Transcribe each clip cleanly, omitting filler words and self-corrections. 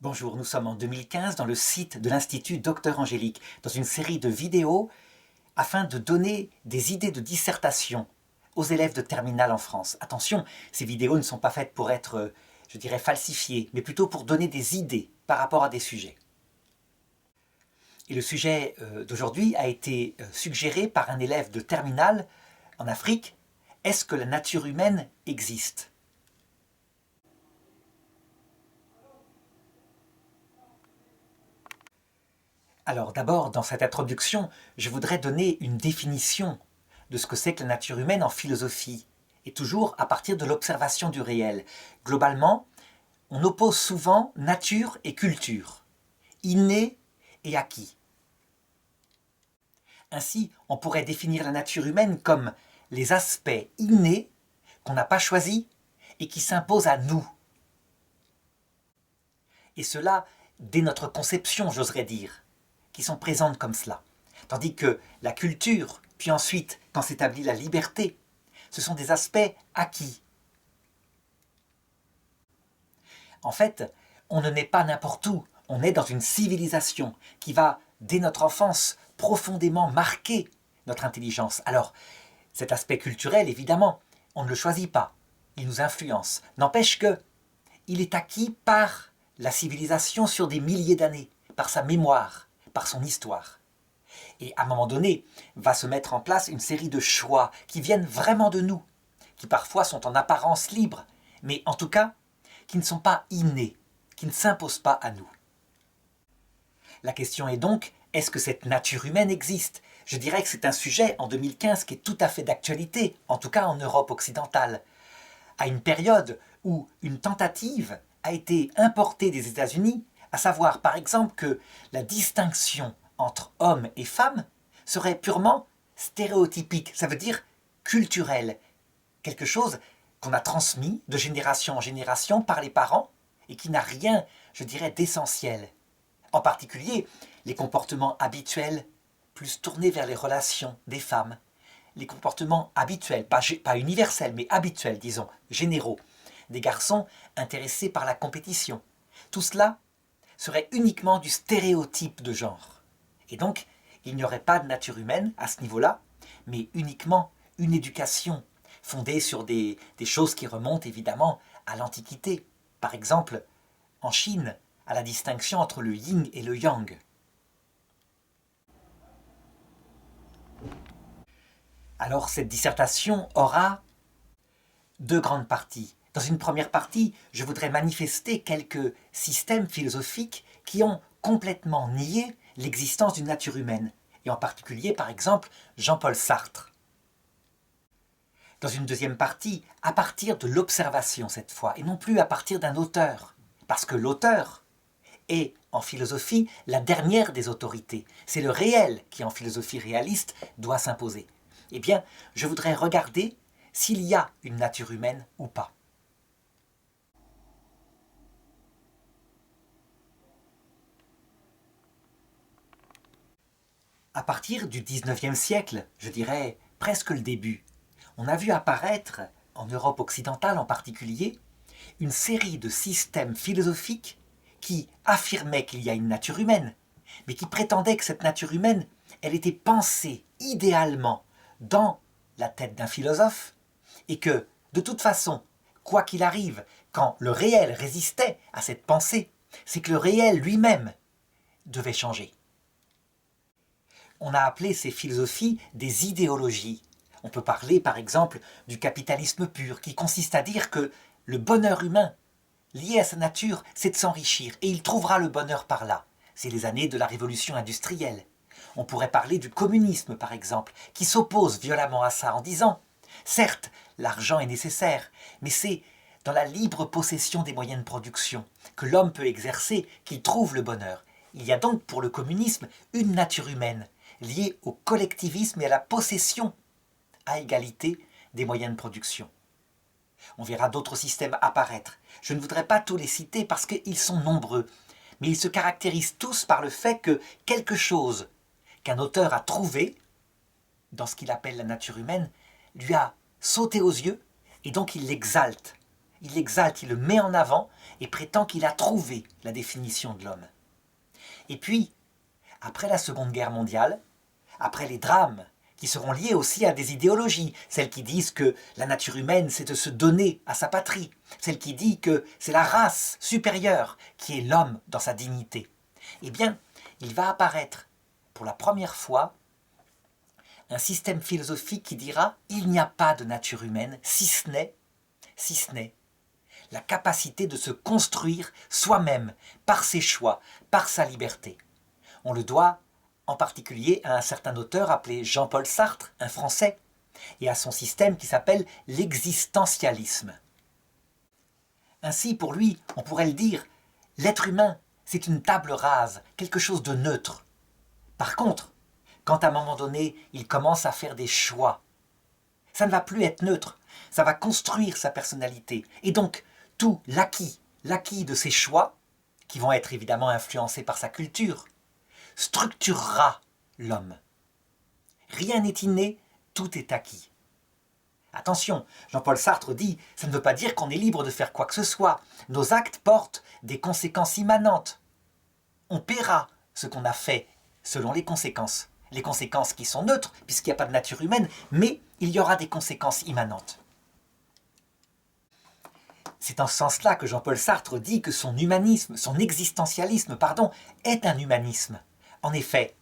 Bonjour, nous sommes en 2015 dans le site de l'Institut Docteur Angélique, dans une série de vidéos afin de donner des idées de dissertation aux élèves de terminale en France. Attention, ces vidéos ne sont pas faites pour être, je dirais, falsifiées, mais plutôt pour donner des idées par rapport à des sujets. Et le sujet d'aujourd'hui a été suggéré par un élève de terminale en Afrique. Est-ce que la nature humaine existe ? Alors d'abord, dans cette introduction, je voudrais donner une définition de ce que c'est que la nature humaine en philosophie, et toujours à partir de l'observation du réel. Globalement, on oppose souvent nature et culture, inné et acquis. Ainsi, on pourrait définir la nature humaine comme les aspects innés qu'on n'a pas choisis et qui s'imposent à nous. Et cela dès notre conception, j'oserais dire, qui sont présentes comme cela. Tandis que la culture, puis ensuite, quand s'établit la liberté, ce sont des aspects acquis. En fait, on ne naît pas n'importe où, on est dans une civilisation qui va, dès notre enfance, profondément marquer notre intelligence. Alors, cet aspect culturel, évidemment, on ne le choisit pas, il nous influence. N'empêche que il est acquis par la civilisation sur des milliers d'années, par sa mémoire, par son histoire. Et à un moment donné, va se mettre en place une série de choix qui viennent vraiment de nous, qui parfois sont en apparence libres, mais en tout cas, qui ne sont pas innés, qui ne s'imposent pas à nous. La question est donc, est-ce que cette nature humaine existe ? Je dirais que c'est un sujet en 2015 qui est tout à fait d'actualité, en tout cas en Europe occidentale, à une période où une tentative a été importée des États-Unis, à savoir par exemple que la distinction entre hommes et femmes serait purement stéréotypique, ça veut dire culturelle, quelque chose qu'on a transmis de génération en génération par les parents et qui n'a rien, je dirais, d'essentiel. En particulier, les comportements habituels, plus tournés vers les relations des femmes, les comportements habituels, pas universels, mais habituels, disons, généraux, des garçons intéressés par la compétition. Tout cela serait uniquement du stéréotype de genre. Et donc, il n'y aurait pas de nature humaine à ce niveau-là, mais uniquement une éducation fondée sur des choses qui remontent évidemment à l'Antiquité. Par exemple, en Chine, à la distinction entre le yin et le yang. Alors cette dissertation aura deux grandes parties. Dans une première partie, je voudrais manifester quelques systèmes philosophiques qui ont complètement nié l'existence d'une nature humaine, et en particulier, par exemple, Jean-Paul Sartre. Dans une deuxième partie, à partir de l'observation cette fois, et non plus à partir d'un auteur, parce que l'auteur est, en philosophie, la dernière des autorités. C'est le réel qui, en philosophie réaliste, doit s'imposer. Eh bien, je voudrais regarder s'il y a une nature humaine ou pas. À partir du XIXe siècle, je dirais presque le début, on a vu apparaître, en Europe occidentale en particulier, une série de systèmes philosophiques qui affirmaient qu'il y a une nature humaine, mais qui prétendaient que cette nature humaine, elle était pensée idéalement dans la tête d'un philosophe, et que, de toute façon, quoi qu'il arrive, quand le réel résistait à cette pensée, c'est que le réel lui-même devait changer. On a appelé ces philosophies des idéologies. On peut parler par exemple du capitalisme pur, qui consiste à dire que le bonheur humain, lié à sa nature, c'est de s'enrichir, et il trouvera le bonheur par là. C'est les années de la révolution industrielle. On pourrait parler du communisme par exemple, qui s'oppose violemment à ça en disant « Certes, l'argent est nécessaire, mais c'est dans la libre possession des moyens de production que l'homme peut exercer qu'il trouve le bonheur. Il y a donc pour le communisme une nature humaine, liée au collectivisme et à la possession à égalité des moyens de production. » On verra d'autres systèmes apparaître. Je ne voudrais pas tous les citer parce qu'ils sont nombreux, mais ils se caractérisent tous par le fait que quelque chose qu'un auteur a trouvé dans ce qu'il appelle la nature humaine lui a sauté aux yeux et donc il l'exalte. il l'exalte, il le met en avant et prétend qu'il a trouvé la définition de l'homme. Et puis, après la Seconde Guerre mondiale, après les drames qui seront liés aussi à des idéologies, celles qui disent que la nature humaine c'est de se donner à sa patrie, celle qui dit que c'est la race supérieure qui est l'homme dans sa dignité, eh bien, il va apparaître pour la première fois un système philosophique qui dira « il n'y a pas de nature humaine si ce n'est la capacité de se construire soi-même par ses choix, par sa liberté ». On le doit en particulier à un certain auteur appelé Jean-Paul Sartre, un Français, et à son système qui s'appelle l'existentialisme. Ainsi, pour lui, on pourrait le dire, l'être humain, c'est une table rase, quelque chose de neutre. Par contre, quand à un moment donné, il commence à faire des choix, ça ne va plus être neutre, ça va construire sa personnalité. Et donc, tout l'acquis de ses choix, qui vont être évidemment influencés par sa culture, structurera l'homme. Rien n'est inné, tout est acquis. Attention, Jean-Paul Sartre dit, ça ne veut pas dire qu'on est libre de faire quoi que ce soit. Nos actes portent des conséquences immanentes. On paiera ce qu'on a fait selon les conséquences. Les conséquences qui sont neutres, puisqu'il n'y a pas de nature humaine, mais il y aura des conséquences immanentes. C'est en ce sens-là que Jean-Paul Sartre dit que son humanisme, son existentialisme, est un humanisme. En effet,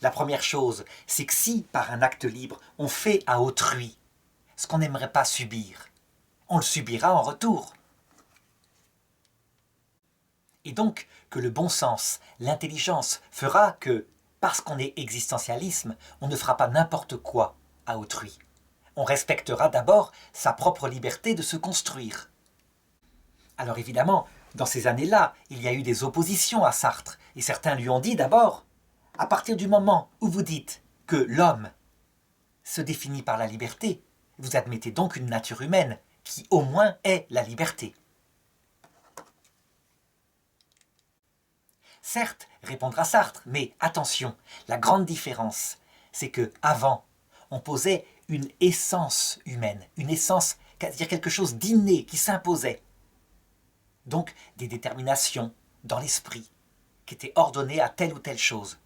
la première chose, c'est que si, par un acte libre, on fait à autrui ce qu'on n'aimerait pas subir, on le subira en retour. Et donc, que le bon sens, l'intelligence fera que, parce qu'on est existentialisme, on ne fera pas n'importe quoi à autrui. On respectera d'abord sa propre liberté de se construire. Alors évidemment, dans ces années-là, il y a eu des oppositions à Sartre, et certains lui ont dit d'abord, à partir du moment où vous dites que l'homme se définit par la liberté, vous admettez donc une nature humaine qui au moins est la liberté. Certes, répondra Sartre, mais attention, la grande différence, c'est que avant, on posait une essence humaine, une essence, c'est-à-dire quelque chose d'inné qui s'imposait. Donc des déterminations dans l'esprit qui étaient ordonnées à telle ou telle chose.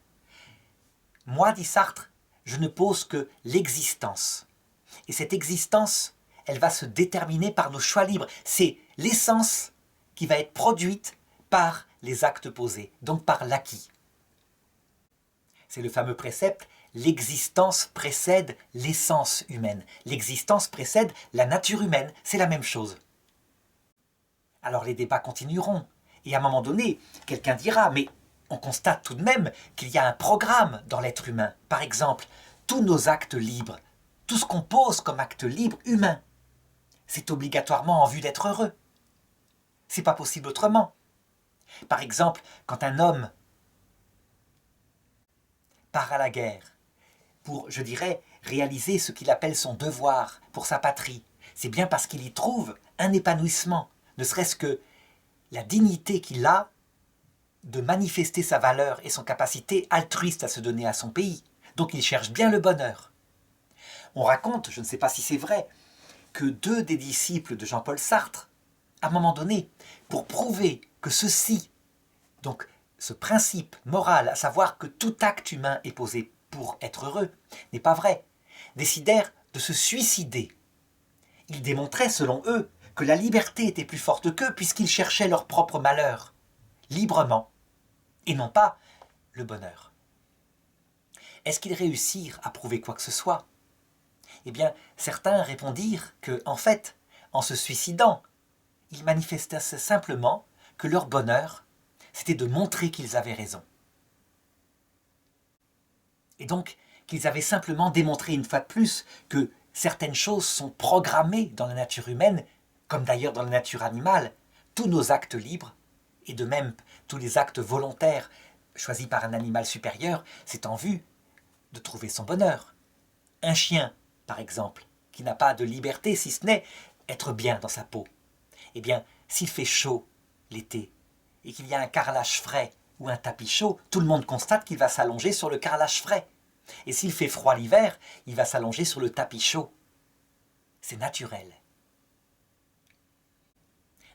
Moi, dit Sartre, je ne pose que l'existence. Et cette existence, elle va se déterminer par nos choix libres. C'est l'essence qui va être produite par les actes posés, donc par l'acquis. C'est le fameux précepte « l'existence précède l'essence humaine ». L'existence précède la nature humaine, c'est la même chose. Alors les débats continueront, et à un moment donné, quelqu'un dira « mais on constate tout de même qu'il y a un programme dans l'être humain. Par exemple, tous nos actes libres, tout ce qu'on pose comme acte libre humain, c'est obligatoirement en vue d'être heureux. C'est pas possible autrement. Par exemple, quand un homme part à la guerre pour, je dirais, réaliser ce qu'il appelle son devoir pour sa patrie, c'est bien parce qu'il y trouve un épanouissement, ne serait-ce que la dignité qu'il a de manifester sa valeur et son capacité altruiste à se donner à son pays. Donc il cherche bien le bonheur. On raconte, je ne sais pas si c'est vrai, que 2 des disciples de Jean-Paul Sartre, à un moment donné, pour prouver que ceci, donc ce principe moral, à savoir que tout acte humain est posé pour être heureux, n'est pas vrai, décidèrent de se suicider. Ils démontraient, selon eux, que la liberté était plus forte qu'eux puisqu'ils cherchaient leur propre malheur, librement, et non pas le bonheur. Est-ce qu'ils réussirent à prouver quoi que ce soit? Eh bien, certains répondirent que, en fait, en se suicidant, ils manifestaient simplement que leur bonheur, c'était de montrer qu'ils avaient raison. Et donc, qu'ils avaient simplement démontré une fois de plus que certaines choses sont programmées dans la nature humaine, comme d'ailleurs dans la nature animale. Tous nos actes libres, et de même tous les actes volontaires choisis par un animal supérieur, c'est en vue de trouver son bonheur. Un chien, par exemple, qui n'a pas de liberté si ce n'est être bien dans sa peau. Eh bien, s'il fait chaud l'été, et qu'il y a un carrelage frais ou un tapis chaud, tout le monde constate qu'il va s'allonger sur le carrelage frais. Et s'il fait froid l'hiver, il va s'allonger sur le tapis chaud. C'est naturel.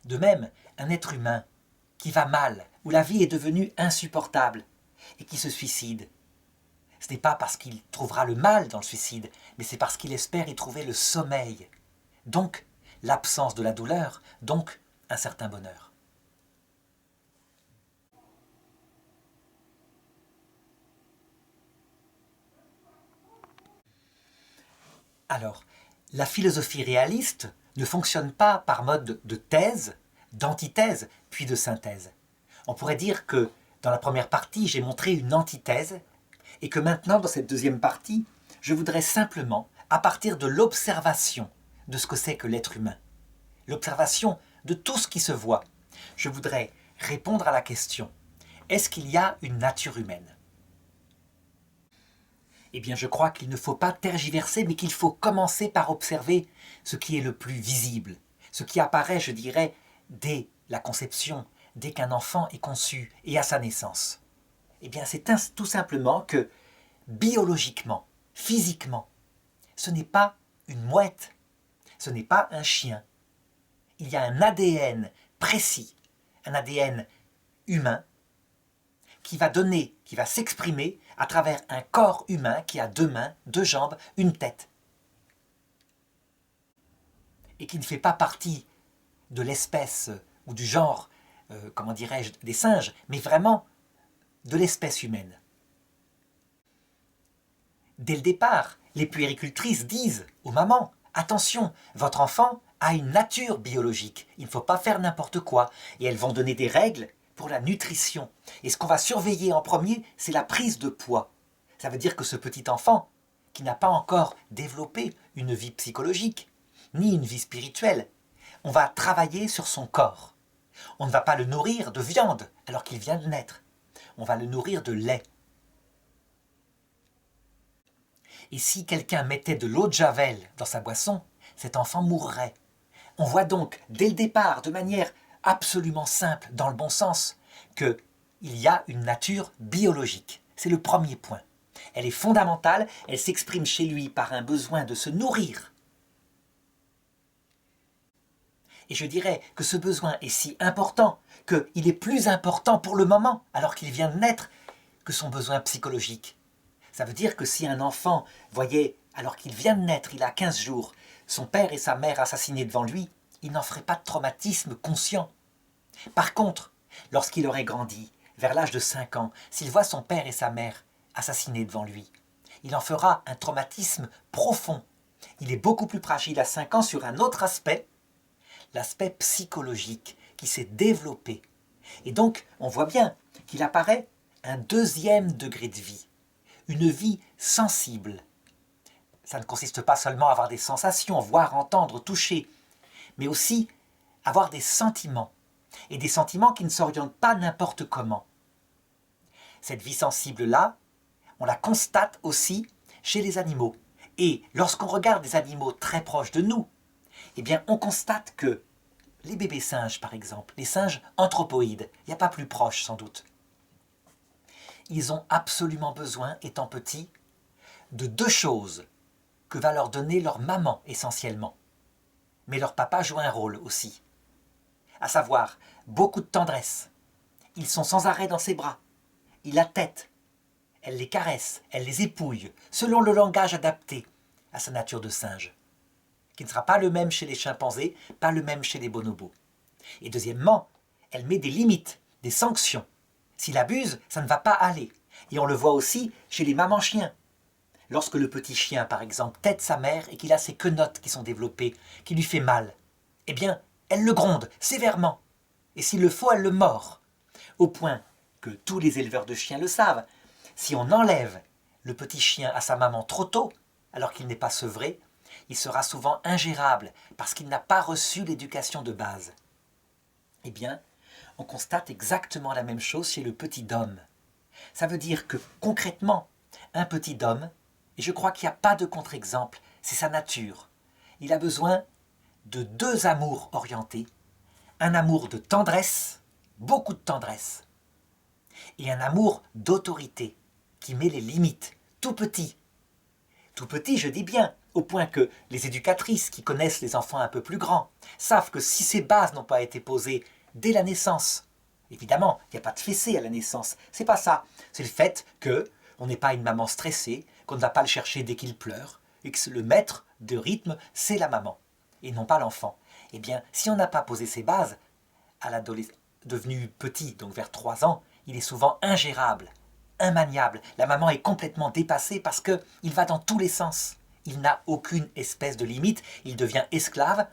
De même, un être humain qui va mal, où la vie est devenue insupportable et qui se suicide, ce n'est pas parce qu'il trouvera le mal dans le suicide, mais c'est parce qu'il espère y trouver le sommeil. Donc, l'absence de la douleur, donc un certain bonheur. Alors, la philosophie réaliste ne fonctionne pas par mode de thèse, d'antithèse, puis de synthèse. On pourrait dire que dans la première partie, j'ai montré une antithèse, et que maintenant, dans cette deuxième partie, je voudrais simplement, à partir de l'observation de ce que c'est que l'être humain, l'observation de tout ce qui se voit, je voudrais répondre à la question, est-ce qu'il y a une nature humaine ? Eh bien, je crois qu'il ne faut pas tergiverser, mais qu'il faut commencer par observer ce qui est le plus visible, ce qui apparaît, je dirais, dès la conception, dès qu'un enfant est conçu et à sa naissance. Eh bien, c'est tout simplement que, biologiquement, physiquement, ce n'est pas une mouette, ce n'est pas un chien. Il y a un ADN précis, un ADN humain, qui va s'exprimer à travers un corps humain qui a 2 mains, 2 jambes, une tête. Et qui ne fait pas partie de l'espèce ou du genre, comment dirais-je, des singes, mais vraiment de l'espèce humaine. Dès le départ, les puéricultrices disent aux mamans, attention, votre enfant a une nature biologique, il ne faut pas faire n'importe quoi. Et elles vont donner des règles pour la nutrition. Et ce qu'on va surveiller en premier, c'est la prise de poids. Ça veut dire que ce petit enfant, qui n'a pas encore développé une vie psychologique, ni une vie spirituelle, on va travailler sur son corps. On ne va pas le nourrir de viande alors qu'il vient de naître. On va le nourrir de lait. Et si quelqu'un mettait de l'eau de Javel dans sa boisson, cet enfant mourrait. On voit donc, dès le départ, de manière absolument simple, dans le bon sens, qu'il y a une nature biologique. C'est le premier point. Elle est fondamentale, elle s'exprime chez lui par un besoin de se nourrir. Et je dirais que ce besoin est si important qu'il est plus important pour le moment, alors qu'il vient de naître, que son besoin psychologique. Ça veut dire que si un enfant voyait, alors qu'il vient de naître, il a 15 jours, son père et sa mère assassinés devant lui, il n'en ferait pas de traumatisme conscient. Par contre, lorsqu'il aurait grandi, vers l'âge de 5 ans, s'il voit son père et sa mère assassinés devant lui, il en fera un traumatisme profond. Il est beaucoup plus fragile à 5 ans sur un autre aspect, l'aspect psychologique qui s'est développé. Et donc, on voit bien qu'il apparaît un 2e degré de vie, une vie sensible. Ça ne consiste pas seulement à avoir des sensations, voir, entendre, toucher, mais aussi avoir des sentiments, et des sentiments qui ne s'orientent pas n'importe comment. Cette vie sensible-là, on la constate aussi chez les animaux. Et lorsqu'on regarde des animaux très proches de nous, eh bien on constate que les bébés singes, par exemple, les singes anthropoïdes, il n'y a pas plus proche sans doute, ils ont absolument besoin, étant petits, de 2 choses que va leur donner leur maman essentiellement. Mais leur papa joue un rôle aussi. À savoir, beaucoup de tendresse. Ils sont sans arrêt dans ses bras. Il la tête. Elle les caresse, elle les épouille, selon le langage adapté à sa nature de singe, qui ne sera pas le même chez les chimpanzés, pas le même chez les bonobos. Et deuxièmement, elle met des limites, des sanctions. S'il abuse, ça ne va pas aller. Et on le voit aussi chez les mamans chiens. Lorsque le petit chien, par exemple, tète sa mère et qu'il a ses quenottes qui sont développées, qui lui fait mal, eh bien, elle le gronde sévèrement. Et s'il le faut, elle le mord. Au point que tous les éleveurs de chiens le savent, si on enlève le petit chien à sa maman trop tôt, alors qu'il n'est pas sevré, il sera souvent ingérable parce qu'il n'a pas reçu l'éducation de base. Eh bien, on constate exactement la même chose chez le petit Dom. Ça veut dire que, concrètement, un petit Dom, et je crois qu'il n'y a pas de contre-exemple, c'est sa nature. Il a besoin de 2 amours orientés, un amour de tendresse, beaucoup de tendresse, et un amour d'autorité, qui met les limites, tout petit. Tout petit, je dis bien, au point que les éducatrices qui connaissent les enfants un peu plus grands savent que si ces bases n'ont pas été posées dès la naissance, évidemment, il n'y a pas de fessée à la naissance, c'est pas ça. C'est le fait que on n'est pas une maman stressée, qu'on ne va pas le chercher dès qu'il pleure, et que le maître de rythme, c'est la maman, et non pas l'enfant. Eh bien, si on n'a pas posé ces bases, à l'adolescent devenu petit, donc vers 3 ans, il est souvent ingérable, immaniable. La maman est complètement dépassée parce qu'il va dans tous les sens. Il n'a aucune espèce de limite, il devient esclave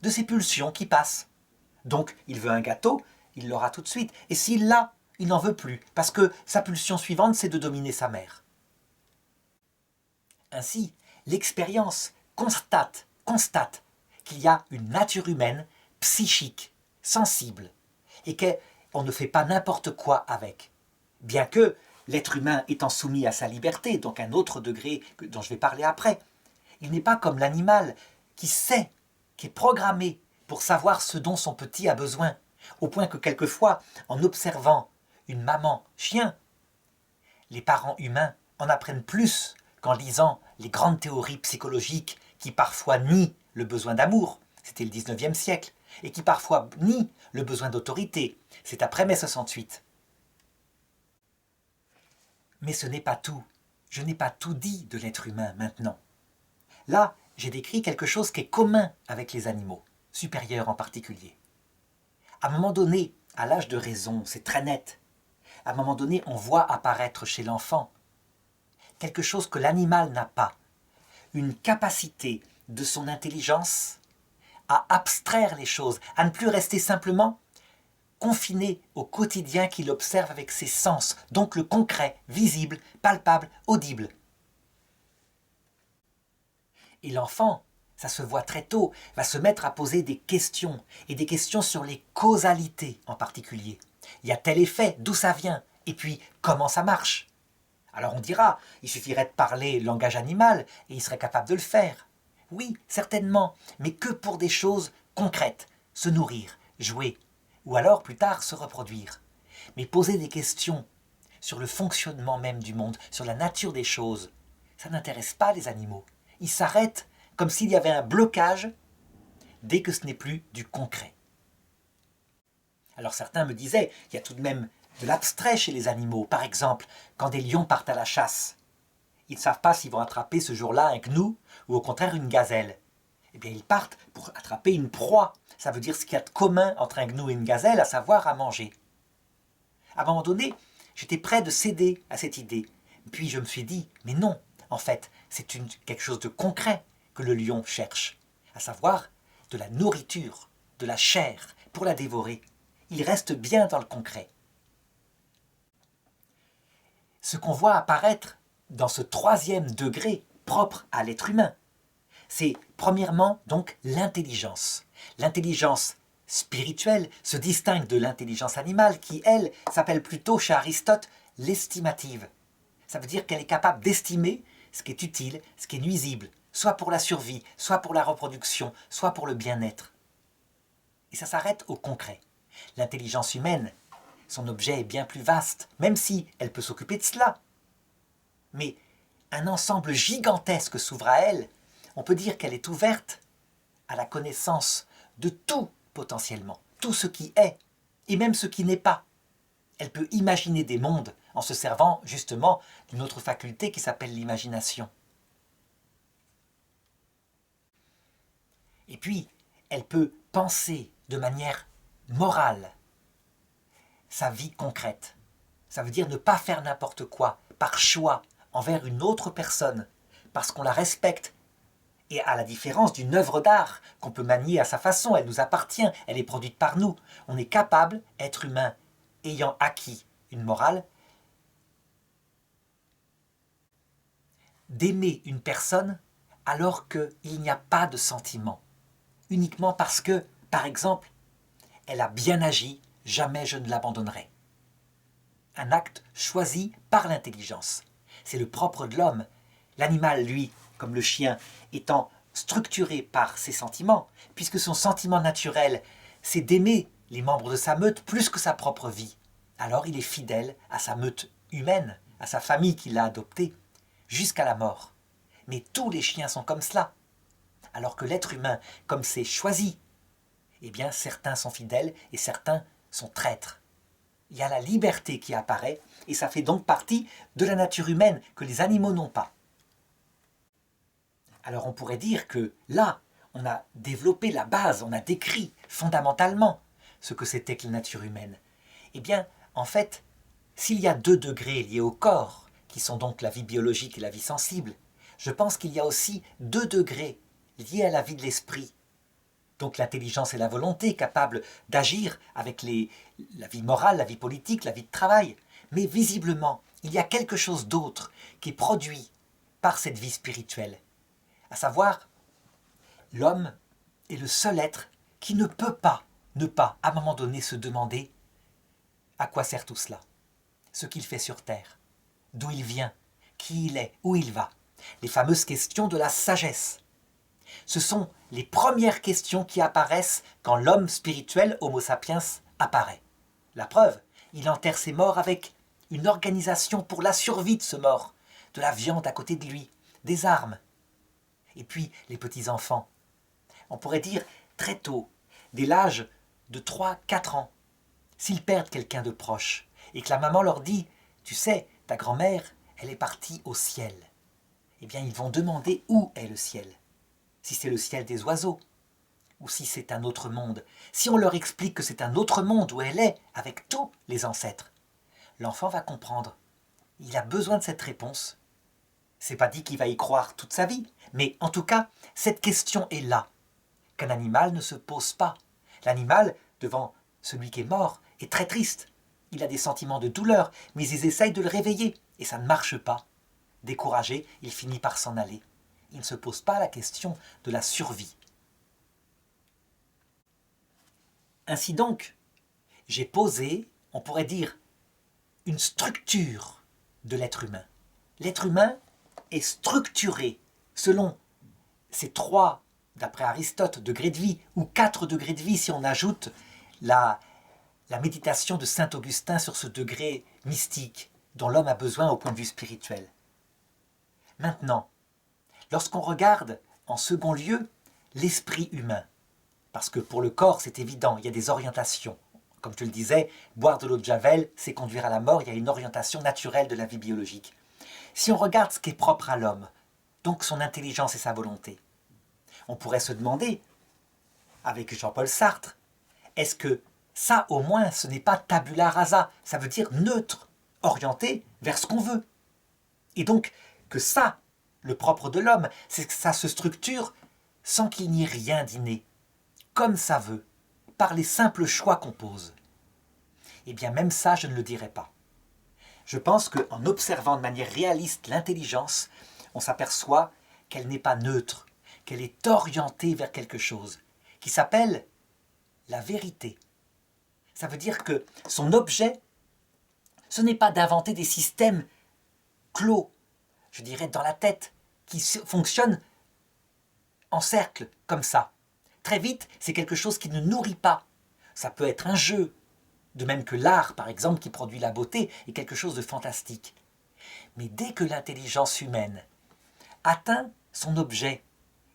de ses pulsions qui passent. Donc, il veut un gâteau, il l'aura tout de suite. Et s'il l'a, il n'en veut plus, parce que sa pulsion suivante, c'est de dominer sa mère. Ainsi, l'expérience constate qu'il y a une nature humaine, psychique, sensible, et qu'on ne fait pas n'importe quoi avec. Bien que l'être humain étant soumis à sa liberté, donc un autre degré dont je vais parler après, il n'est pas comme l'animal qui sait, qui est programmé pour savoir ce dont son petit a besoin, au point que quelquefois, en observant une maman chien, les parents humains en apprennent plus qu'en lisant les grandes théories psychologiques qui parfois nient le besoin d'amour, c'était le 19e siècle, et qui parfois nient le besoin d'autorité, c'est après mai 68. Mais ce n'est pas tout. Je n'ai pas tout dit de l'être humain maintenant. Là, j'ai décrit quelque chose qui est commun avec les animaux, supérieurs en particulier. À un moment donné, à l'âge de raison, c'est très net. À un moment donné, on voit apparaître chez l'enfant quelque chose que l'animal n'a pas, une capacité de son intelligence à abstraire les choses, à ne plus rester simplement confiné au quotidien qu'il observe avec ses sens, donc le concret, visible, palpable, audible. Et l'enfant, ça se voit très tôt, va se mettre à poser des questions, et des questions sur les causalités en particulier. Il y a tel effet, d'où ça vient, et puis comment ça marche. Alors on dira, il suffirait de parler langage animal, et il serait capable de le faire. Oui, certainement, mais que pour des choses concrètes, se nourrir, jouer, ou alors plus tard se reproduire. Mais poser des questions sur le fonctionnement même du monde, sur la nature des choses, ça n'intéresse pas les animaux. Ils s'arrêtent comme s'il y avait un blocage dès que ce n'est plus du concret. Alors certains me disaient, il y a tout de même de l'abstrait chez les animaux. Par exemple, quand des lions partent à la chasse, ils ne savent pas s'ils vont attraper ce jour-là un gnou ou au contraire une gazelle. Eh bien, ils partent pour attraper une proie. Ça veut dire ce qu'il y a de commun entre un gnou et une gazelle, à savoir à manger. À un moment donné, j'étais prêt de céder à cette idée. Puis je me suis dit, mais non, en fait, c'est quelque chose de concret que le lion cherche, à savoir de la nourriture, de la chair, pour la dévorer. Il reste bien dans le concret. Ce qu'on voit apparaître dans ce 3e degré propre à l'être humain, c'est premièrement donc l'intelligence. L'intelligence spirituelle se distingue de l'intelligence animale qui, elle, s'appelle plutôt chez Aristote l'estimative. Ça veut dire qu'elle est capable d'estimer ce qui est utile, ce qui est nuisible, soit pour la survie, soit pour la reproduction, soit pour le bien-être. Et ça s'arrête au concret. L'intelligence humaine, son objet est bien plus vaste, même si elle peut s'occuper de cela. Mais un ensemble gigantesque s'ouvre à elle. On peut dire qu'elle est ouverte à la connaissance de tout potentiellement, tout ce qui est, et même ce qui n'est pas. Elle peut imaginer des mondes en se servant justement d'une autre faculté qui s'appelle l'imagination. Et puis, elle peut penser de manière morale sa vie concrète. Ça veut dire ne pas faire n'importe quoi, par choix, envers une autre personne, parce qu'on la respecte. Et à la différence d'une œuvre d'art qu'on peut manier à sa façon, elle nous appartient, elle est produite par nous. On est capable, être humain, ayant acquis une morale, d'aimer une personne alors qu'il n'y a pas de sentiment. Uniquement parce que, par exemple, elle a bien agi, jamais je ne l'abandonnerai. Un acte choisi par l'intelligence. C'est le propre de l'homme. L'animal, lui, comme le chien, étant structuré par ses sentiments, puisque son sentiment naturel, c'est d'aimer les membres de sa meute plus que sa propre vie. Alors il est fidèle à sa meute humaine, à sa famille qu'il a adoptée, jusqu'à la mort. mais tous les chiens sont comme cela. Alors que l'être humain, comme c'est choisi, eh bien certains sont fidèles et certains sont traîtres. Il y a la liberté qui apparaît et ça fait donc partie de la nature humaine que les animaux n'ont pas. Alors on pourrait dire que là, on a développé la base, on a décrit fondamentalement ce que c'était que la nature humaine. Eh bien, en fait, s'il y a 2 degrés liés au corps, qui sont donc la vie biologique et la vie sensible, je pense qu'il y a aussi 2 degrés liés à la vie de l'esprit. Donc l'intelligence et la volonté capables d'agir avec la vie morale, la vie politique, la vie de travail. Mais visiblement, il y a quelque chose d'autre qui est produit par cette vie spirituelle. À savoir, l'homme est le seul être qui ne peut pas ne pas, à un moment donné, se demander à quoi sert tout cela, ce qu'il fait sur Terre, d'où il vient, qui il est, où il va. Les fameuses questions de la sagesse. Ce sont les premières questions qui apparaissent quand l'homme spirituel, Homo sapiens, apparaît. La preuve, il enterre ses morts avec une organisation pour la survie de ce mort, de la viande à côté de lui, des armes. Et puis les petits-enfants. On pourrait dire très tôt, dès l'âge de 3-4 ans, s'ils perdent quelqu'un de proche et que la maman leur dit « Tu sais, ta grand-mère, elle est partie au ciel », eh bien ils vont demander où est le ciel. Si c'est le ciel des oiseaux, ou si c'est un autre monde. Si on leur explique que c'est un autre monde où elle est, avec tous les ancêtres, l'enfant va comprendre. Il a besoin de cette réponse. C'est pas dit qu'il va y croire toute sa vie, mais en tout cas, cette question est là, qu'un animal ne se pose pas. L'animal, devant celui qui est mort, est très triste. Il a des sentiments de douleur, mais ils essayent de le réveiller, et ça ne marche pas. Découragé, il finit par s'en aller. Il ne se pose pas la question de la survie. Ainsi donc, j'ai posé, on pourrait dire, une structure de l'être humain. L'être humain est structuré selon ces 3, d'après Aristote, degrés de vie, ou 4 degrés de vie si on ajoute la méditation de saint Augustin sur ce degré mystique dont l'homme a besoin au point de vue spirituel. Maintenant, lorsqu'on regarde en second lieu l'esprit humain, parce que pour le corps c'est évident, il y a des orientations. Comme tu le disais, boire de l'eau de Javel, c'est conduire à la mort, il y a une orientation naturelle de la vie biologique. Si on regarde ce qui est propre à l'homme, donc son intelligence et sa volonté, on pourrait se demander, avec Jean-Paul Sartre, est-ce que ça au moins ce n'est pas tabula rasa, ça veut dire neutre, orienté vers ce qu'on veut. Et donc que ça, le propre de l'homme, c'est que ça se structure sans qu'il n'y ait rien d'inné, comme ça veut, par les simples choix qu'on pose. Eh bien même ça, je ne le dirais pas. Je pense qu'en observant de manière réaliste l'intelligence, on s'aperçoit qu'elle n'est pas neutre, qu'elle est orientée vers quelque chose, qui s'appelle la vérité. Ça veut dire que son objet, ce n'est pas d'inventer des systèmes clos, je dirais dans la tête, qui fonctionnent en cercle, comme ça. Très vite, c'est quelque chose qui ne nourrit pas. Ça peut être un jeu, de même que l'art, par exemple, qui produit la beauté, est quelque chose de fantastique. Mais dès que l'intelligence humaine atteint son objet,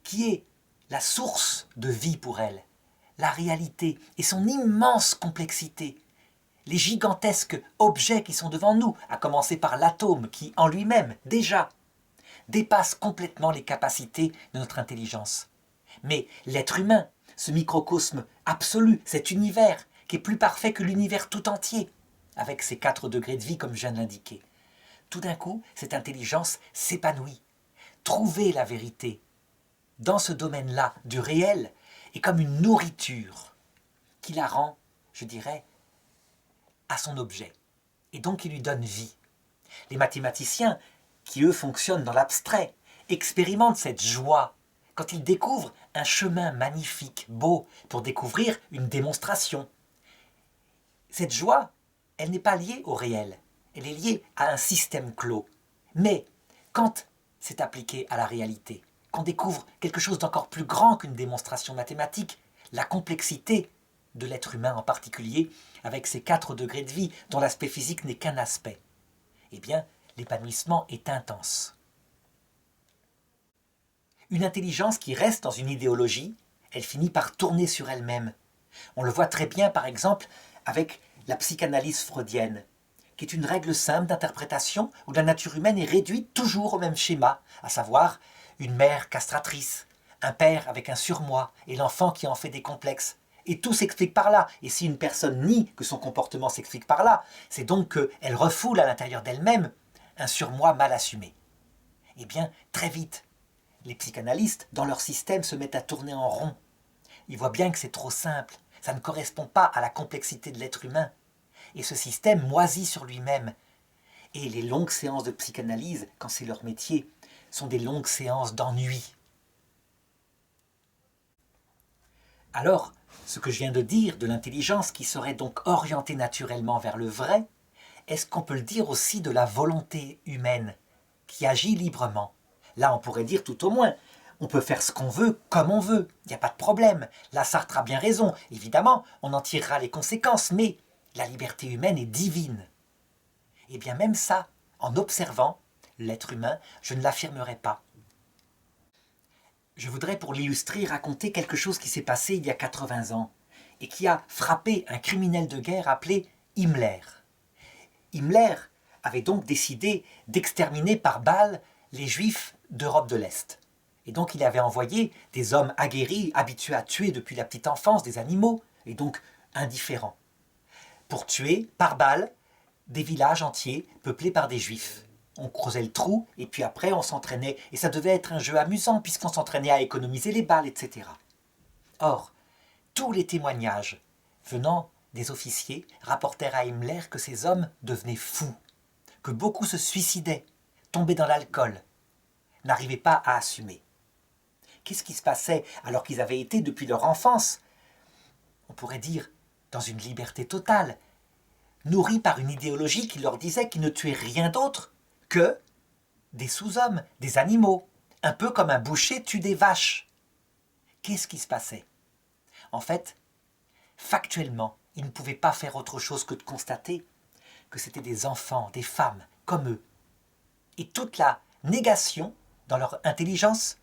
qui est la source de vie pour elle, la réalité et son immense complexité, les gigantesques objets qui sont devant nous, à commencer par l'atome qui, en lui-même, déjà, dépasse complètement les capacités de notre intelligence. Mais l'être humain, ce microcosme absolu, cet univers, qui est plus parfait que l'univers tout entier, avec ses 4 degrés de vie comme je viens de l'indiquer, tout d'un coup, cette intelligence s'épanouit. Trouver la vérité dans ce domaine-là du réel est comme une nourriture qui la rend, je dirais, à son objet. Et donc qui lui donne vie. Les mathématiciens, qui eux fonctionnent dans l'abstrait, expérimentent cette joie quand ils découvrent un chemin magnifique, beau, pour découvrir une démonstration. Cette joie, elle n'est pas liée au réel, elle est liée à un système clos. Mais quand c'est appliqué à la réalité, qu'on découvre quelque chose d'encore plus grand qu'une démonstration mathématique, la complexité de l'être humain en particulier, avec ses 4 degrés de vie dont l'aspect physique n'est qu'un aspect, eh bien, l'épanouissement est intense. Une intelligence qui reste dans une idéologie, elle finit par tourner sur elle-même. On le voit très bien, par exemple, avec la psychanalyse freudienne, qui est une règle simple d'interprétation où la nature humaine est réduite toujours au même schéma, à savoir une mère castratrice, un père avec un surmoi et l'enfant qui en fait des complexes. Et tout s'explique par là. Et si une personne nie que son comportement s'explique par là, c'est donc qu'elle refoule à l'intérieur d'elle-même un surmoi mal assumé. Eh bien, très vite, les psychanalystes, dans leur système, se mettent à tourner en rond. Ils voient bien que c'est trop simple. Ça ne correspond pas à la complexité de l'être humain. Et ce système moisit sur lui-même. Et les longues séances de psychanalyse, quand c'est leur métier, sont des longues séances d'ennui. Alors, ce que je viens de dire de l'intelligence qui serait donc orientée naturellement vers le vrai, est-ce qu'on peut le dire aussi de la volonté humaine qui agit librement? Là, on pourrait dire tout au moins, on peut faire ce qu'on veut, comme on veut, il n'y a pas de problème. Là, Sartre a bien raison, évidemment, on en tirera les conséquences, mais la liberté humaine est divine. Et bien même ça, en observant l'être humain, je ne l'affirmerai pas. Je voudrais pour l'illustrer raconter quelque chose qui s'est passé il y a 80 ans et qui a frappé un criminel de guerre appelé Himmler. Himmler avait donc décidé d'exterminer par balles les Juifs d'Europe de l'Est. Et donc il avait envoyé des hommes aguerris, habitués à tuer depuis la petite enfance des animaux, et donc indifférents, pour tuer par balles des villages entiers peuplés par des Juifs. On creusait le trou, et puis après on s'entraînait, et ça devait être un jeu amusant puisqu'on s'entraînait à économiser les balles, etc. Or, tous les témoignages venant des officiers rapportèrent à Himmler que ces hommes devenaient fous, que beaucoup se suicidaient, tombaient dans l'alcool, n'arrivaient pas à assumer. Qu'est-ce qui se passait alors qu'ils avaient été depuis leur enfance, on pourrait dire, dans une liberté totale, nourris par une idéologie qui leur disait qu'ils ne tuaient rien d'autre que des sous-hommes, des animaux, un peu comme un boucher tue des vaches. Qu'est-ce qui se passait? En fait, factuellement, ils ne pouvaient pas faire autre chose que de constater que c'était des enfants, des femmes, comme eux. Et toute la négation dans leur intelligence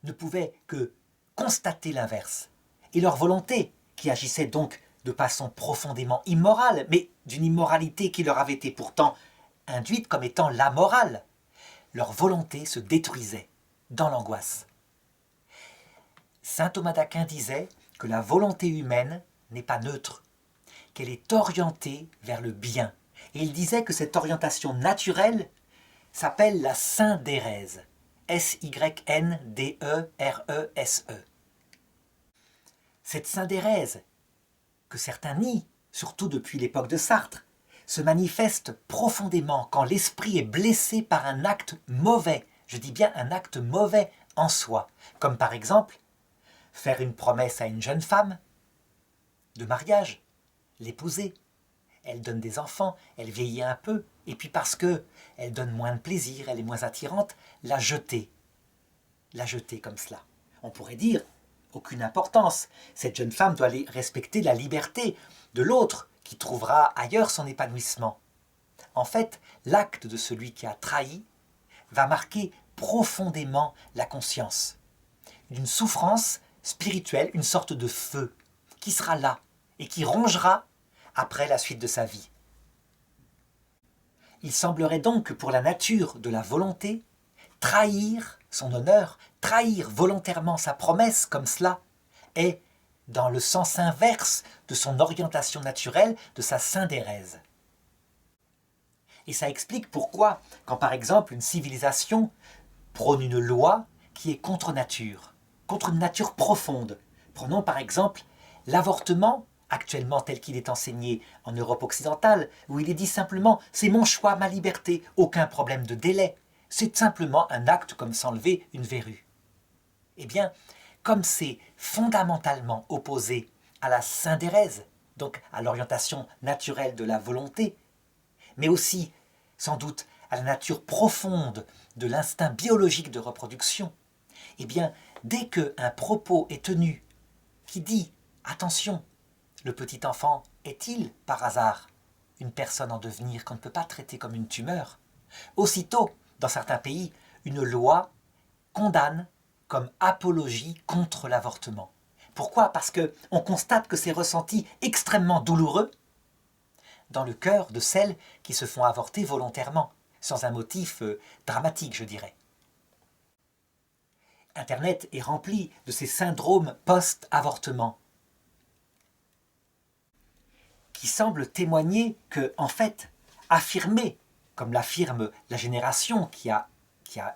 ne pouvait que constater l'inverse. Et leur volonté, qui agissait donc de façon profondément immorale, mais d'une immoralité qui leur avait été pourtant induite comme étant la morale, leur volonté se détruisait dans l'angoisse. Saint Thomas d'Aquin disait que la volonté humaine n'est pas neutre, qu'elle est orientée vers le bien. Et il disait que cette orientation naturelle s'appelle la syndérèse. S-Y-N-D-E-R-E-S-E. Cette syndérèse, que certains nient, surtout depuis l'époque de Sartre, se manifeste profondément quand l'esprit est blessé par un acte mauvais, je dis bien un acte mauvais en soi, comme par exemple faire une promesse à une jeune femme de mariage, l'épouser. Elle donne des enfants, elle vieillit un peu, et puis parce que elle donne moins de plaisir, elle est moins attirante, la jeter comme cela. On pourrait dire, aucune importance, cette jeune femme doit respecter la liberté de l'autre qui trouvera ailleurs son épanouissement. En fait, l'acte de celui qui a trahi va marquer profondément la conscience. Une souffrance spirituelle, une sorte de feu qui sera là et qui rongera après la suite de sa vie. Il semblerait donc que pour la nature de la volonté, trahir son honneur, trahir volontairement sa promesse comme cela, est dans le sens inverse de son orientation naturelle, de sa syndérèse. Et ça explique pourquoi, quand par exemple une civilisation prône une loi qui est contre nature, contre une nature profonde, prenons par exemple l'avortement, actuellement tel qu'il est enseigné en Europe occidentale, où il est dit simplement « c'est mon choix, ma liberté, aucun problème de délai ». C'est simplement un acte comme s'enlever une verrue. Eh bien, comme c'est fondamentalement opposé à la syndérèse, donc à l'orientation naturelle de la volonté, mais aussi, sans doute, à la nature profonde de l'instinct biologique de reproduction, eh bien, dès qu'un propos est tenu qui dit « attention, le petit enfant est-il, par hasard, une personne en devenir qu'on ne peut pas traiter comme une tumeur ?» Aussitôt, dans certains pays, une loi condamne comme apologie contre l'avortement. Pourquoi? Parce qu'on constate que c'est ressenti extrêmement douloureux dans le cœur de celles qui se font avorter volontairement, sans un motif dramatique, je dirais. Internet est rempli de ces syndromes post-avortement qui semblent témoigner que, en fait, affirmer, comme l'affirme la génération qui a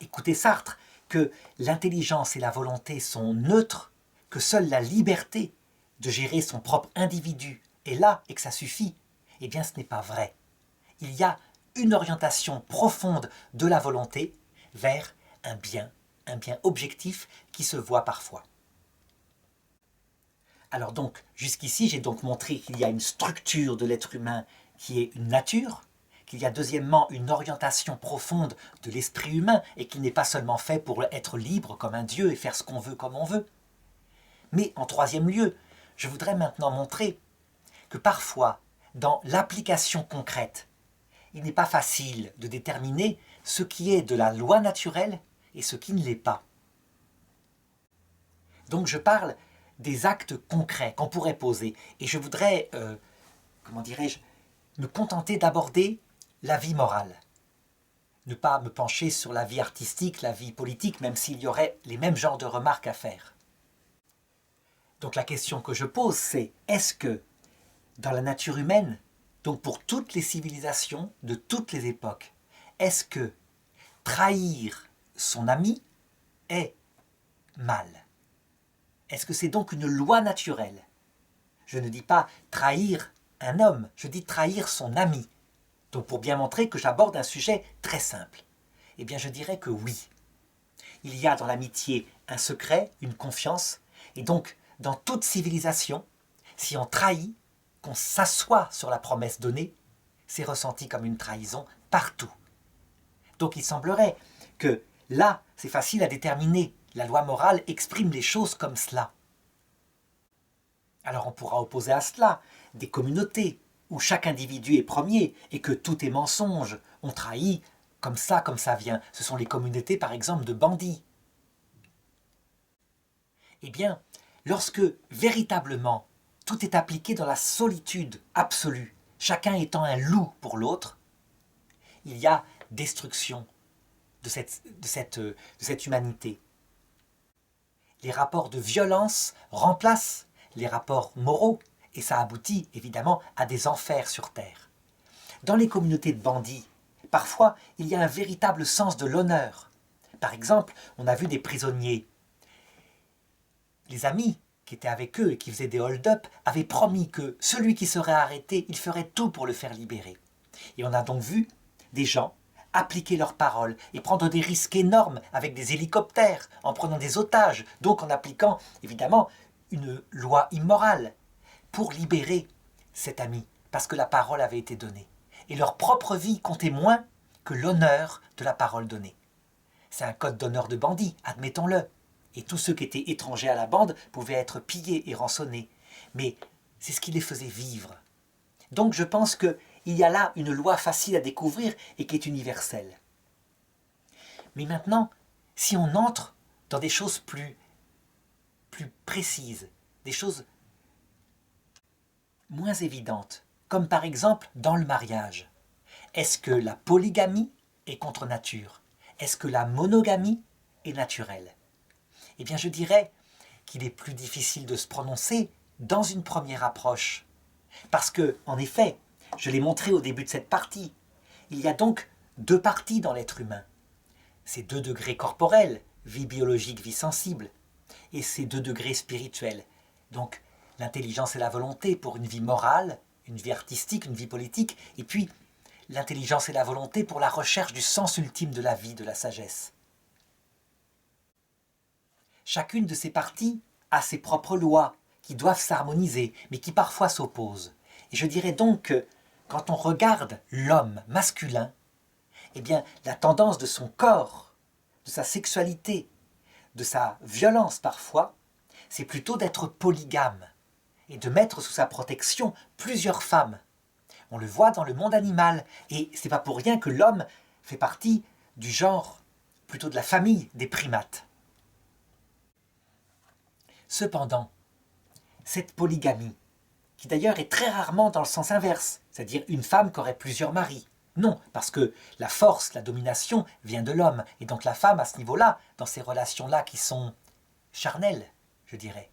écouté Sartre, que l'intelligence et la volonté sont neutres, que seule la liberté de gérer son propre individu est là et que ça suffit, eh bien ce n'est pas vrai. Il y a une orientation profonde de la volonté vers un bien objectif qui se voit parfois. Alors donc, jusqu'ici, j'ai donc montré qu'il y a une structure de l'être humain qui est une nature, qu'il y a deuxièmement une orientation profonde de l'esprit humain et qu'il n'est pas seulement fait pour être libre comme un dieu et faire ce qu'on veut comme on veut. Mais en troisième lieu, je voudrais maintenant montrer que parfois, dans l'application concrète, il n'est pas facile de déterminer ce qui est de la loi naturelle et ce qui ne l'est pas. Donc je parle des actes concrets qu'on pourrait poser. Et je voudrais, me contenter d'aborder la vie morale. Ne pas me pencher sur la vie artistique, la vie politique, même s'il y aurait les mêmes genres de remarques à faire. Donc la question que je pose, c'est est-ce que dans la nature humaine, donc pour toutes les civilisations de toutes les époques, est-ce que trahir son ami est mal? Est-ce que c'est donc une loi naturelle? Je ne dis pas trahir un homme, je dis trahir son ami. Donc pour bien montrer que j'aborde un sujet très simple, eh bien je dirais que oui. Il y a dans l'amitié un secret, une confiance, et donc dans toute civilisation, si on trahit, qu'on s'assoit sur la promesse donnée, c'est ressenti comme une trahison partout. Donc il semblerait que là, c'est facile à déterminer. La loi morale exprime les choses comme cela. Alors on pourra opposer à cela des communautés où chaque individu est premier et que tout est mensonge. On trahit comme ça vient. Ce sont les communautés par exemple de bandits. Eh bien, lorsque véritablement tout est appliqué dans la solitude absolue, chacun étant un loup pour l'autre, il y a destruction de cette humanité. Les rapports de violence remplacent les rapports moraux et ça aboutit évidemment à des enfers sur terre. Dans les communautés de bandits, parfois il y a un véritable sens de l'honneur. Par exemple, on a vu des prisonniers. Les amis qui étaient avec eux et qui faisaient des hold-up avaient promis que celui qui serait arrêté, il ferait tout pour le faire libérer. Et on a donc vu des gens appliquer leurs paroles et prendre des risques énormes avec des hélicoptères, en prenant des otages, donc en appliquant évidemment une loi immorale pour libérer cet ami, parce que la parole avait été donnée. Et leur propre vie comptait moins que l'honneur de la parole donnée. C'est un code d'honneur de bandit, admettons-le. Et tous ceux qui étaient étrangers à la bande pouvaient être pillés et rançonnés. Mais c'est ce qui les faisait vivre. Donc je pense qu'il y a là une loi facile à découvrir et qui est universelle. Mais maintenant, si on entre dans des choses plus précises, des choses moins évidentes, comme par exemple dans le mariage, est-ce que la polygamie est contre nature? Est-ce que la monogamie est naturelle? Eh bien je dirais qu'il est plus difficile de se prononcer dans une première approche. Parce que, en effet, je l'ai montré au début de cette partie, il y a donc deux parties dans l'être humain. Ces 2 degrés corporels, vie biologique, vie sensible, et ces 2 degrés spirituels. Donc l'intelligence et la volonté pour une vie morale, une vie artistique, une vie politique, et puis l'intelligence et la volonté pour la recherche du sens ultime de la vie, de la sagesse. Chacune de ces parties a ses propres lois qui doivent s'harmoniser, mais qui parfois s'opposent. Et je dirais donc que quand on regarde l'homme masculin, eh bien la tendance de son corps, de sa sexualité, de sa violence parfois, c'est plutôt d'être polygame et de mettre sous sa protection plusieurs femmes. On le voit dans le monde animal, et c'est pas pour rien que l'homme fait partie du genre plutôt de la famille des primates. Cependant, cette polygamie, qui d'ailleurs est très rarement dans le sens inverse, c'est-à-dire une femme qui aurait plusieurs maris. Non, parce que la force, la domination vient de l'homme, et donc la femme à ce niveau-là, dans ces relations-là qui sont charnelles, je dirais,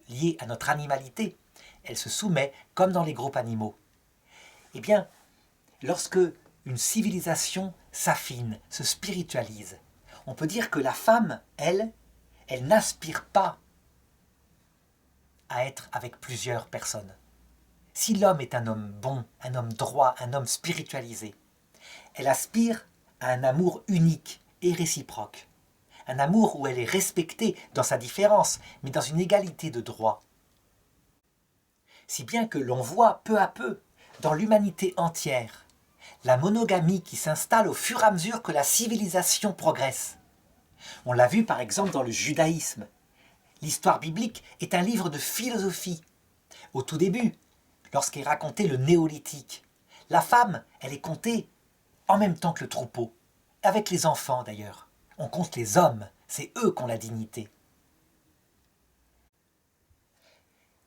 liées à notre animalité, elle se soumet comme dans les groupes animaux. Eh bien, lorsque une civilisation s'affine, se spiritualise, on peut dire que la femme, elle n'aspire pas à être avec plusieurs personnes. Si l'homme est un homme bon, un homme droit, un homme spiritualisé, elle aspire à un amour unique et réciproque. Un amour où elle est respectée dans sa différence, mais dans une égalité de droit. Si bien que l'on voit peu à peu, dans l'humanité entière, la monogamie qui s'installe au fur et à mesure que la civilisation progresse. On l'a vu par exemple dans le judaïsme. L'histoire biblique est un livre de philosophie. Au tout début, lorsqu'est raconté le néolithique, la femme, elle est comptée en même temps que le troupeau, avec les enfants d'ailleurs. On compte les hommes, c'est eux qui ont la dignité.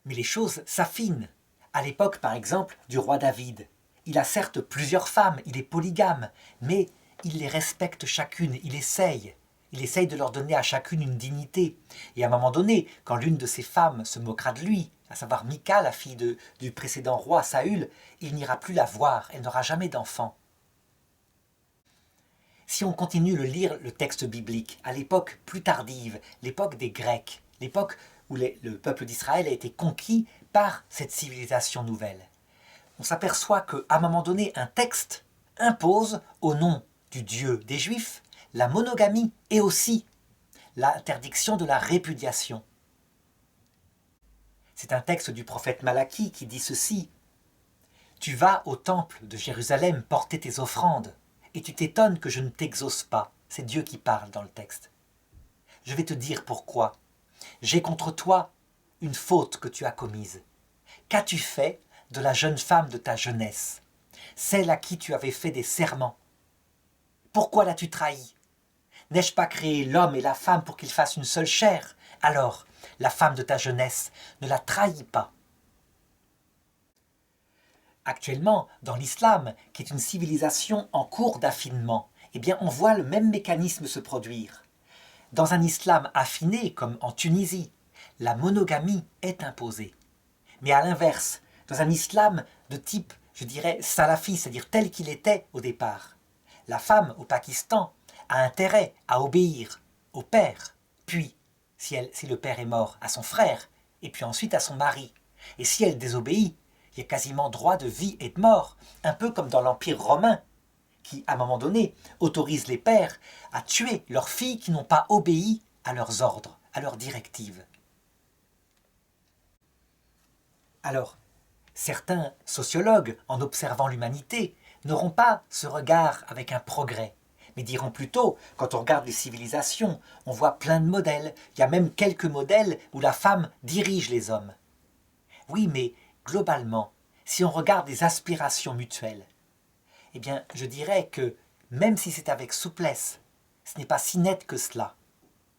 Mais les choses s'affinent. À l'époque, par exemple, du roi David, il a certes plusieurs femmes, il est polygame, mais il les respecte chacune, il essaye de leur donner à chacune une dignité. Et à un moment donné, quand l'une de ses femmes se moquera de lui, à savoir Mika, la fille du précédent roi Saül, il n'ira plus la voir, elle n'aura jamais d'enfant. Si on continue de lire le texte biblique, à l'époque plus tardive, l'époque des Grecs, l'époque où le peuple d'Israël a été conquis par cette civilisation nouvelle, on s'aperçoit qu'à un moment donné, un texte impose, au nom du Dieu des Juifs, la monogamie et aussi l'interdiction de la répudiation. C'est un texte du prophète Malachie qui dit ceci: « Tu vas au temple de Jérusalem porter tes offrandes, et tu t'étonnes que je ne t'exauce pas. » C'est Dieu qui parle dans le texte. Je vais te dire pourquoi. J'ai contre toi une faute que tu as commise. Qu'as-tu fait de la jeune femme de ta jeunesse, celle à qui tu avais fait des serments? Pourquoi l'as-tu trahie? N'ai-je pas créé l'homme et la femme pour qu'ils fassent une seule chair? Alors, la femme de ta jeunesse, ne la trahis pas. Actuellement, dans l'islam, qui est une civilisation en cours d'affinement, eh bien, on voit le même mécanisme se produire. Dans un islam affiné, comme en Tunisie, la monogamie est imposée. Mais à l'inverse, dans un islam de type, je dirais, salafi, c'est-à-dire tel qu'il était au départ, la femme au Pakistan a intérêt à obéir au père, puis, si le père est mort, à son frère, et puis ensuite à son mari. Et si elle désobéit, il y a quasiment droit de vie et de mort, un peu comme dans l'Empire romain, qui, à un moment donné, autorise les pères à tuer leurs filles qui n'ont pas obéi à leurs ordres, à leurs directives. Alors, certains sociologues, en observant l'humanité, n'auront pas ce regard avec un progrès, mais diront plutôt, quand on regarde les civilisations, on voit plein de modèles, il y a même quelques modèles où la femme dirige les hommes. Oui, mais globalement, si on regarde les aspirations mutuelles, eh bien, je dirais que, même si c'est avec souplesse, ce n'est pas si net que cela,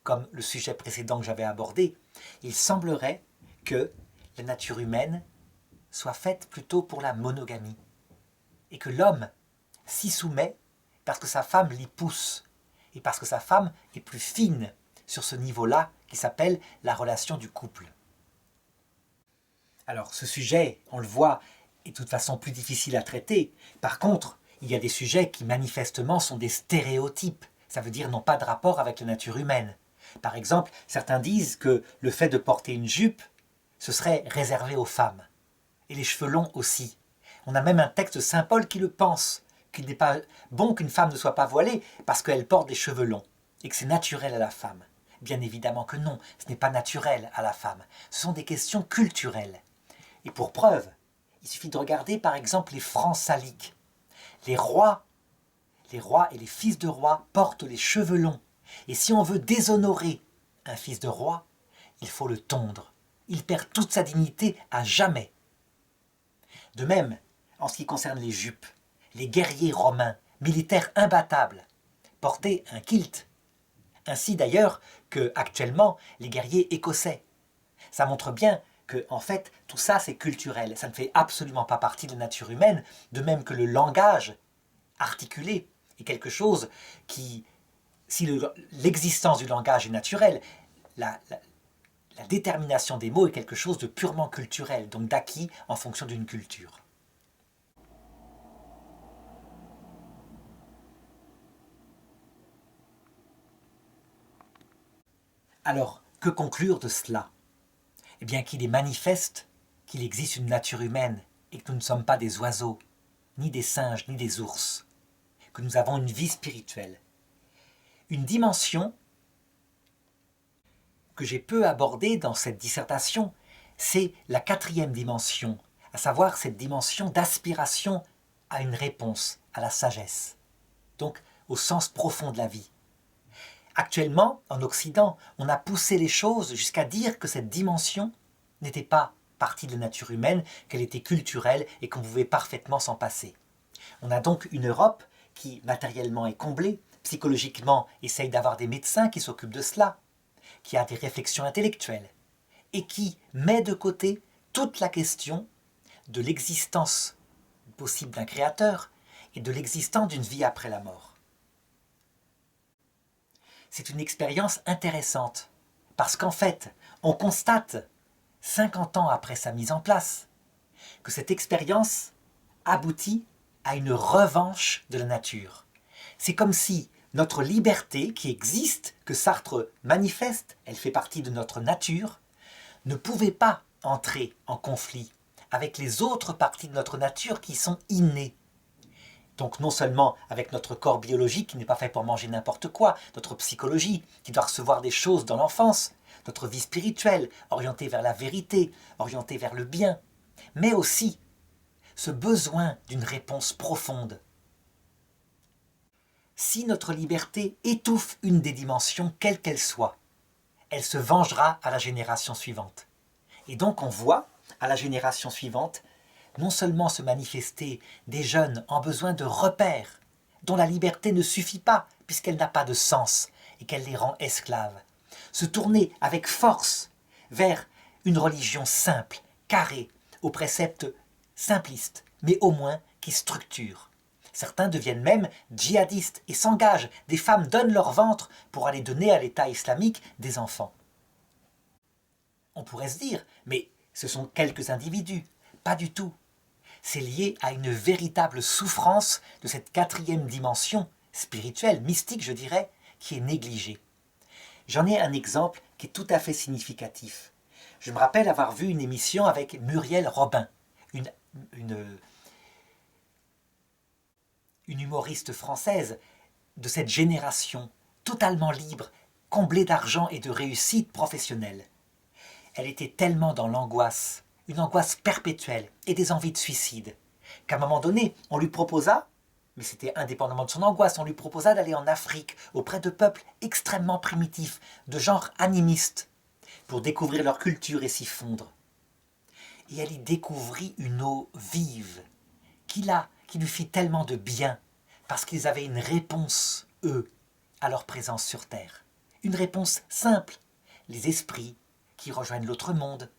comme le sujet précédent que j'avais abordé, il semblerait que la nature humaine soit faite plutôt pour la monogamie, et que l'homme s'y soumet parce que sa femme l'y pousse, et parce que sa femme est plus fine sur ce niveau-là qui s'appelle la relation du couple. Alors ce sujet, on le voit, est de toute façon plus difficile à traiter. Par contre, il y a des sujets qui manifestement sont des stéréotypes, ça veut dire n'ont pas de rapport avec la nature humaine. Par exemple, certains disent que le fait de porter une jupe, ce serait réservé aux femmes, et les cheveux longs aussi. On a même un texte de saint Paul qui le pense, qu'il n'est pas bon qu'une femme ne soit pas voilée parce qu'elle porte des cheveux longs, et que c'est naturel à la femme. Bien évidemment que non, ce n'est pas naturel à la femme. Ce sont des questions culturelles. Et pour preuve, il suffit de regarder par exemple les francs saliques. Les rois et les fils de rois portent les cheveux longs. Et si on veut déshonorer un fils de roi, il faut le tondre. Il perd toute sa dignité à jamais. De même, en ce qui concerne les jupes, les guerriers romains, militaires imbattables, portaient un kilt, Ainsi d'ailleurs que actuellement les guerriers écossais. Ça montre bien que en fait tout ça c'est culturel, ça ne fait absolument pas partie de la nature humaine, de même que le langage articulé est quelque chose qui, si l'existence du langage est naturelle, la détermination des mots est quelque chose de purement culturel, donc d'acquis en fonction d'une culture. Alors, que conclure de cela? Eh bien qu'il est manifeste qu'il existe une nature humaine et que nous ne sommes pas des oiseaux, ni des singes, ni des ours, que nous avons une vie spirituelle. Une dimension que j'ai peu abordée dans cette dissertation, c'est la quatrième dimension, à savoir cette dimension d'aspiration à une réponse, à la sagesse, donc au sens profond de la vie. Actuellement, en Occident, on a poussé les choses jusqu'à dire que cette dimension n'était pas partie de la nature humaine, qu'elle était culturelle et qu'on pouvait parfaitement s'en passer. On a donc une Europe qui matériellement est comblée, psychologiquement essaye d'avoir des médecins qui s'occupent de cela, qui a des réflexions intellectuelles, et qui met de côté toute la question de l'existence possible d'un créateur et de l'existence d'une vie après la mort. C'est une expérience intéressante, parce qu'en fait, on constate, 50 ans après sa mise en place, que cette expérience aboutit à une revanche de la nature. C'est comme si notre liberté qui existe, que Sartre manifeste, elle fait partie de notre nature, ne pouvait pas entrer en conflit avec les autres parties de notre nature qui sont innées. Donc non seulement avec notre corps biologique qui n'est pas fait pour manger n'importe quoi, notre psychologie qui doit recevoir des choses dans l'enfance, notre vie spirituelle orientée vers la vérité, orientée vers le bien, mais aussi ce besoin d'une réponse profonde. Si notre liberté étouffe une des dimensions, quelle qu'elle soit, elle se vengera à la génération suivante. Et donc on voit, à la génération suivante, non seulement se manifester des jeunes en besoin de repères, dont la liberté ne suffit pas, puisqu'elle n'a pas de sens, et qu'elle les rend esclaves, se tourner avec force vers une religion simple, carrée, aux préceptes simplistes, mais au moins qui structure. Certains deviennent même djihadistes et s'engagent. Des femmes donnent leur ventre pour aller donner à l'État islamique des enfants. On pourrait se dire, mais ce sont quelques individus. Pas du tout. C'est lié à une véritable souffrance de cette quatrième dimension, spirituelle, mystique je dirais, qui est négligée. J'en ai un exemple qui est tout à fait significatif. Je me rappelle avoir vu une émission avec Muriel Robin, une humoriste française de cette génération, totalement libre, comblée d'argent et de réussite professionnelle. Elle était tellement dans l'angoisse, une angoisse perpétuelle et des envies de suicide, qu'à un moment donné, on lui proposa, mais c'était indépendamment de son angoisse, on lui proposa d'aller en Afrique auprès de peuples extrêmement primitifs, de genre animiste, pour découvrir leur culture et s'y fondre. Et elle y découvrit une eau vive, qui lui fit tellement de bien, parce qu'ils avaient une réponse, eux, à leur présence sur Terre. Une réponse simple, les esprits qui rejoignent l'autre monde,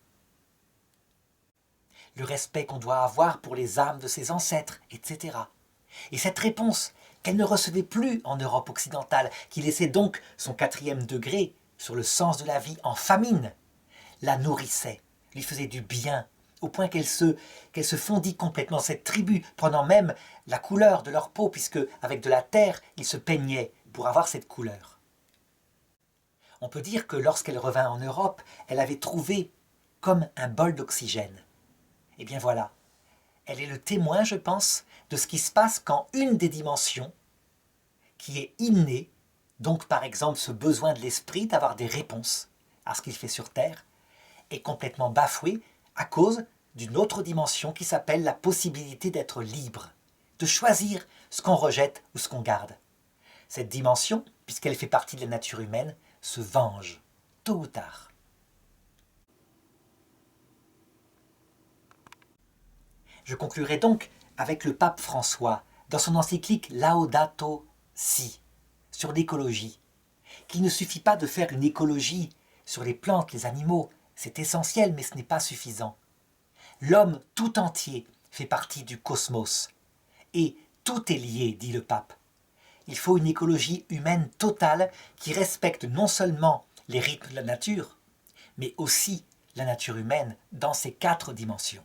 le respect qu'on doit avoir pour les âmes de ses ancêtres, etc. Et cette réponse, qu'elle ne recevait plus en Europe occidentale, qui laissait donc son quatrième degré sur le sens de la vie en famine, la nourrissait, lui faisait du bien, au point qu'elle se fondit complètement dans cette tribu, prenant même la couleur de leur peau, puisque avec de la terre, ils se peignaient pour avoir cette couleur. On peut dire que lorsqu'elle revint en Europe, elle avait trouvé comme un bol d'oxygène. Et bien voilà, elle est le témoin, je pense, de ce qui se passe quand une des dimensions, qui est innée, donc par exemple ce besoin de l'esprit d'avoir des réponses à ce qu'il fait sur Terre, est complètement bafouée à cause d'une autre dimension qui s'appelle la possibilité d'être libre, de choisir ce qu'on rejette ou ce qu'on garde. Cette dimension, puisqu'elle fait partie de la nature humaine, se venge, tôt ou tard. Je conclurai donc avec le pape François, dans son encyclique Laudato Si, sur l'écologie, qu'il ne suffit pas de faire une écologie sur les plantes, les animaux. C'est essentiel, mais ce n'est pas suffisant. L'homme tout entier fait partie du cosmos. Et tout est lié, dit le pape. Il faut une écologie humaine totale qui respecte non seulement les rythmes de la nature, mais aussi la nature humaine dans ses 4 dimensions.